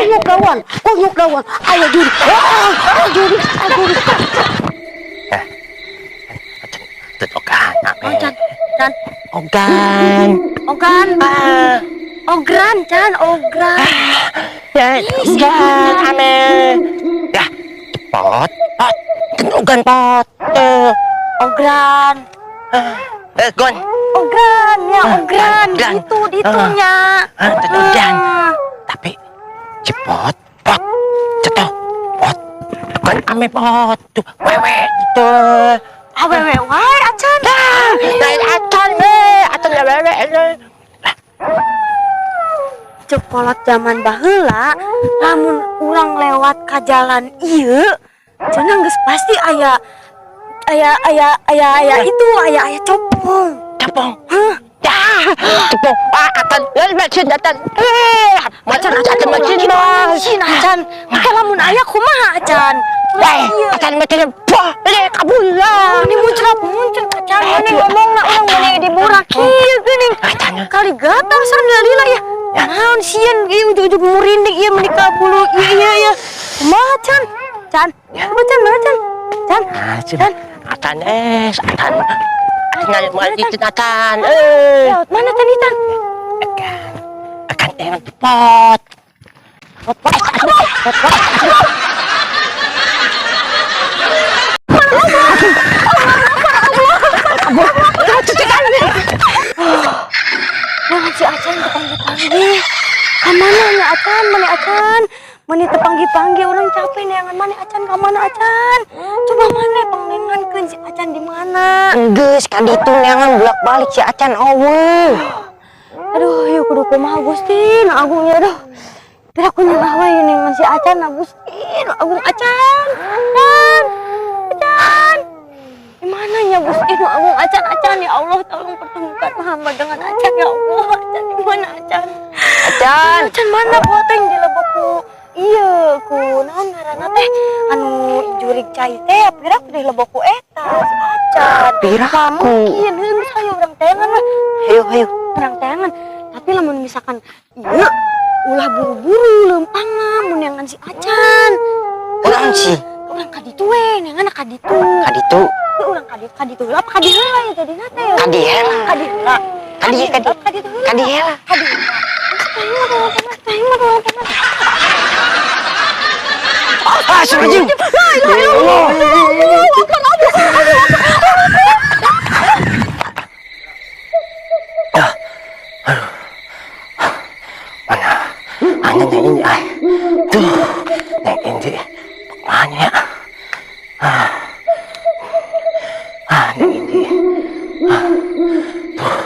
Kuyuk dawan. Ayo juri. Juri. Ogan, Can. Ogan. Ogran, Can, ogran. Ya, Ogan, ame. Ya, pot. Ogan pot. Ogran. Gon. Ogran, ya ogran. Ogran. Ditunya. Ogan. Tapi cepot, pot. Cetok, pot. Kan ame pot. Tuh, wewe itu. Awewe, wai, acan. Lain acan wewe. Cepolot zaman baheula, lamun urang lewat ka jalan ieu, cenah geus pasti aya copong. Capong. Hah? Ya, cepong. Acan, macin acan. Macin Acan. Maka lamun aya kumaha acan? Acan macin. Wah, ini kabul lah. Ini muncrat acan. Ini ngomongna urang meni di burak ieu geuning. Acan. Kali gatal sareng lila ya. Naon sieun ieu ujug-ujug murindik ieu meni ka bulu iya. Kumaha acan? Can. Acan. Tinggal mau di Acan. Lewat mana tanitan? Akan tengok pot. Nah, si Acan tepanggi-panggi. Kamana nya Acan? Mana Acan? Mani tepanggi-panggi orang capek neangan mana Acan kamana Acan? Coba mana pangnengankeun si Acan di mana? Geus ka ditu neangan bolak-balik si Acan eueuh. Aduh, yuk kudu kumaha Gusti, na agung ya aduh. Pira ku nyerah we nengan si Acan na Gusti, na agung Acan. Acan. Di mana nya Gusti nu agung Acan ya Allah tolong pertemukan hamba dengan Acan ya Allah. Acan di mana Acan? Acan mana poteng di lebokku? Iya ku naon ngaranna teh anu jurig cai teh pira ku di lebokku eta si Acan. Pira mungkin heuh saya urang tengan mah. Hayu urang tengan. Tapi lamun misalkan ieu ulah buru-buru leumpangna mun neangan si Acan. Urang sih. Urang kaditu we neangan kaditu. Kaditu. Urang kaditu. Apa kadiheula ya jadi nate ya? Kadiheula. Astagfirullahaladzim. Mana? Yang ini ay. Tuh, yang ini mana ya? Yang ini. Tuh.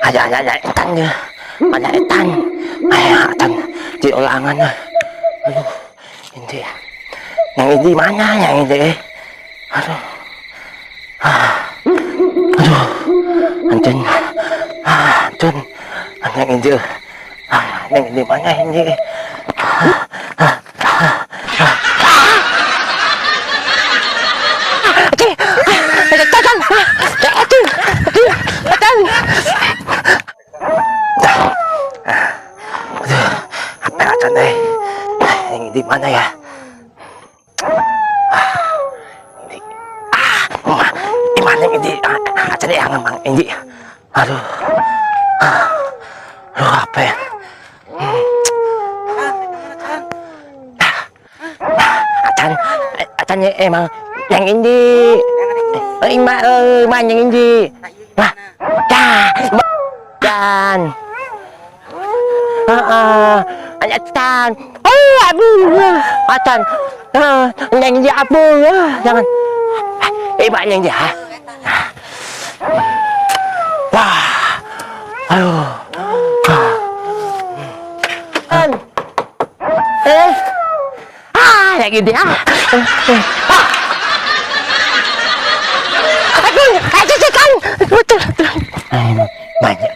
Ada etan dia. Ada etan. Etan di ulangan. Aduh, ini. Yang ini mana yang ini? Aduh. Ancun. Yang ini. Yang ini mana ini? Apa Acan deh? Yang di mana ya? Di mana ini? Acan yang memang ini. Aduh, apa ya? Acan emang yang ini. Yang ini. Wah, dan Acan. Aduh, Acan. Yang ini apa? Jangan. Yang ini. Wah. Aduh. Yang ini. Betul. Banyak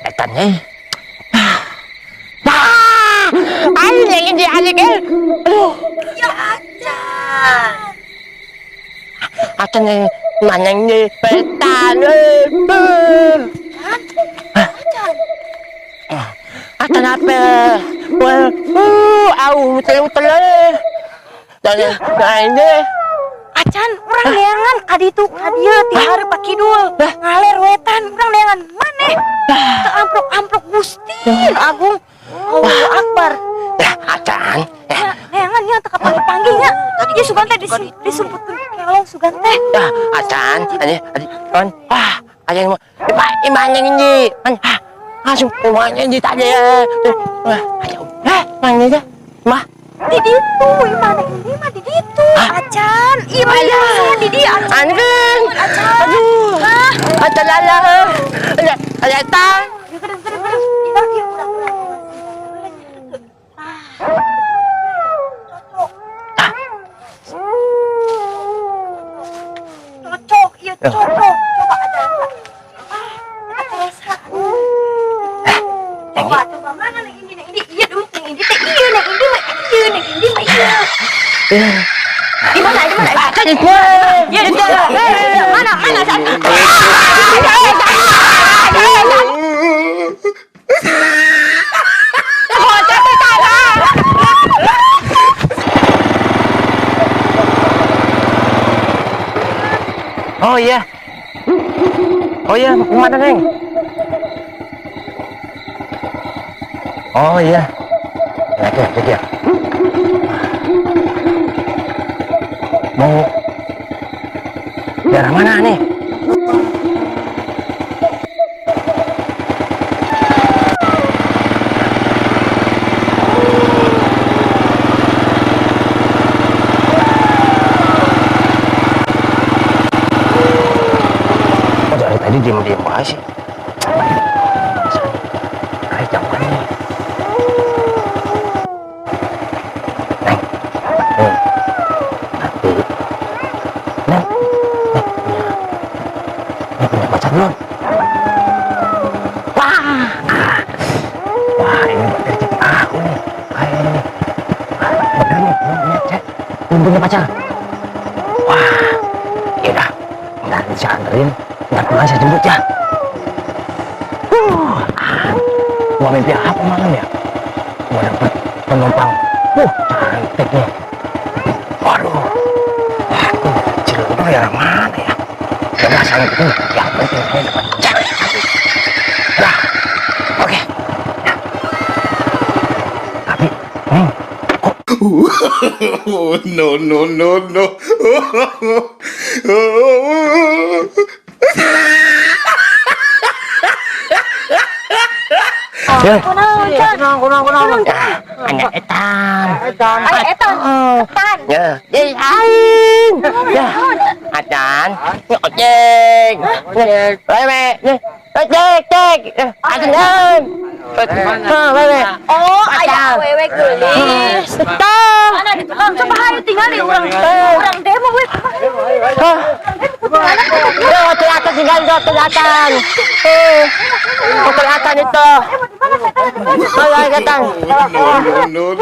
etannya. Yang ini adik. Aduh. Ya Acan. Acan yang mana ini petan. Acan apa? Utel-utel eh. Nah ini. Acan, urang neangan kaditu kadieu ti hareup Pak Kidul. Ngaler wetan urang neangan maneh. Teu amplok-amplok Gusti Agung. Allahu Akbar. Acan. Neangan nya teu kapanggih-panggih nya. Tadi dia sugan teh disumputkeun kelong sugan teh. Acan, kan. Acan mau. Imahnya ini. Langsung rumahnya di tadi ya. Mana dia? Mah. Di ditu, imana ini mah di ditu. Acan, iya mah di dia. Acan. Acan. Aduh. Acan lala. Ada tang. Cocok, iya cocok. Coba aja. Coba mana nih ini iya dulu nih ini teh iya nih ini mah iya. Di mana? Tadi gue. Ya mana sana? Oh iya. Mau kemana, Neng? Oh iya. Nah, tuh, dia. Mau daerah mana nih? Oh, dari tadi diem-diem aja sih. Kayak jangan nih. Belum. Wah, ini buat rezeki aku nih. Kayak ini. Bener nih, belum punya pacar. Wah, yaudah. Ntar saya anterin, ntar pulang saya jemput ya. Gua mimpi apa malam ya? Gua dapet penumpang. Cantik nih. Waduh. Wah, ini Ciledug ya mana ya? Coba saya itu yang penting saya dapat cewek. Dah, oke. Tapi, Oh, no. Kunang. Hanya etan. Etan. Ya, aing. Ya, acan. Ojek. Leme. Cek. Acan. Leme. Oh, aya awewe geulis. Tah. Mana di tukang coba hayu tinggal di urang demo we. Kelihatan tinggal kelihatan. Kelihatan itu. Kelihatan. No.